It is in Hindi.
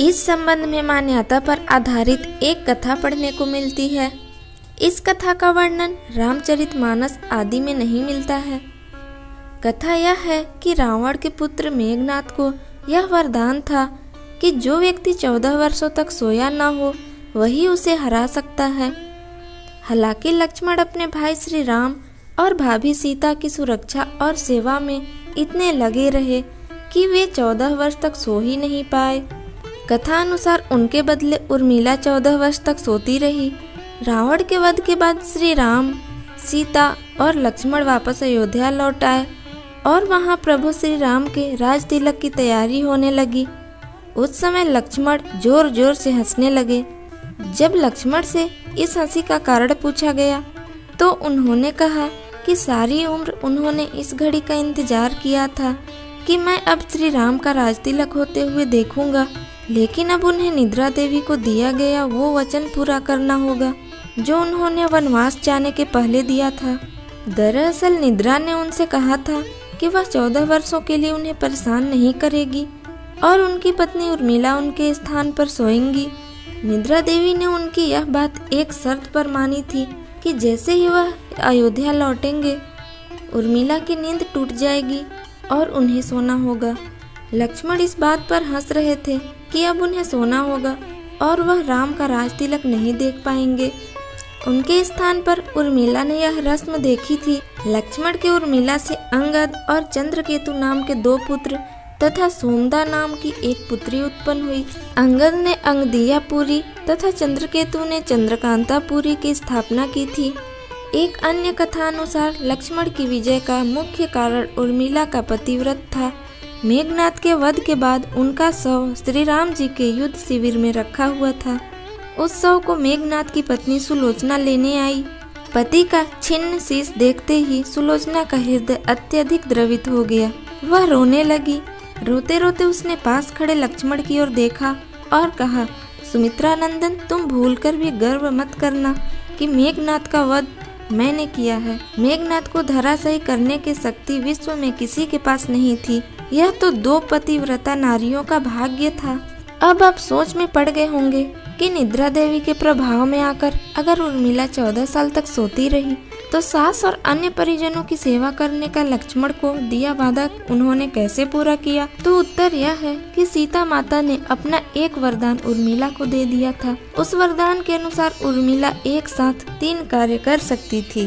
इस संबंध में मान्यता पर आधारित एक कथा पढ़ने को मिलती है। इस कथा का वर्णन रामचरितमानस आदि में नहीं मिलता है। कथा यह है कि रावण के पुत्र मेघनाथ को यह वरदान था कि जो व्यक्ति 14 वर्षों तक सोया न हो वही उसे हरा सकता है। हालांकि लक्ष्मण अपने भाई श्री राम और भाभी सीता की सुरक्षा और सेवा में इतने लगे रहे कि वे 14 वर्ष तक सो ही नहीं पाए। कथा अनुसार उनके बदले उर्मिला 14 वर्ष तक सोती रही। रावण के वध के बाद श्री राम, सीता और लक्ष्मण वापस अयोध्या लौट आए और वहां प्रभु श्री राम के राज तिलक की तैयारी होने लगी। उस समय लक्ष्मण जोर जोर से हंसने लगे। जब लक्ष्मण से इस हंसी का कारण पूछा गया तो उन्होंने कहा कि सारी उम्र उन्होंने इस घड़ी का इंतजार किया था कि मैं अब श्री राम का राज तिलक होते हुए देखूंगा, लेकिन अब उन्हें निद्रा देवी को दिया गया वो वचन पूरा करना होगा जो उन्होंने वनवास जाने के पहले दिया था। दरअसल निद्रा ने उनसे कहा था कि वह 14 वर्षों के लिए उन्हें परेशान नहीं करेगी और उनकी पत्नी उर्मिला उनके स्थान पर सोएंगी। निद्रा देवी ने उनकी यह बात एक शर्त पर मानी थी कि जैसे ही वह अयोध्या लौटेंगे उर्मिला की नींद टूट जाएगी और उन्हें सोना होगा। लक्ष्मण इस बात पर हंस रहे थे कि अब उन्हें सोना होगा और वह राम का राज तिलक नहीं देख पाएंगे। उनके स्थान पर उर्मिला ने यह रस्म देखी थी। लक्ष्मण के उर्मिला से अंगद और चंद्रकेतु नाम के 2 पुत्र तथा सोमदा नाम की एक पुत्री उत्पन्न हुई। अंगद ने अंगदियापुरी तथा चंद्रकेतु ने चंद्रकांतापुरी की स्थापना की थी। एक अन्य कथा अनुसार लक्ष्मण की विजय का मुख्य कारण उर्मिला का पतिव्रत था। मेघनाथ के वध के बाद उनका शव श्री राम जी के युद्ध शिविर में रखा हुआ था। उस शव को मेघनाथ की पत्नी सुलोचना लेने आई। पति का छिन्न शीश देखते ही सुलोचना का हृदय अत्यधिक द्रवित हो गया। वह रोने लगी। रोते रोते उसने पास खड़े लक्ष्मण की ओर देखा और कहा, सुमित्रा नंदन, तुम भूलकर भी गर्व मत करना कि मेघनाथ का वध मैंने किया है। मेघनाथ को धराशायी करने की शक्ति विश्व में किसी के पास नहीं थी। यह तो 2 पतिव्रता नारियों का भाग्य था। अब आप सोच में पड़ गए होंगे कि निद्रा देवी के प्रभाव में आकर अगर उर्मिला 14 साल तक सोती रही तो सास और अन्य परिजनों की सेवा करने का लक्ष्मण को दिया वादा उन्होंने कैसे पूरा किया। तो उत्तर यह है कि सीता माता ने अपना एक वरदान उर्मिला को दे दिया था। उस वरदान के अनुसार उर्मिला एक साथ 3 कार्य कर सकती थी।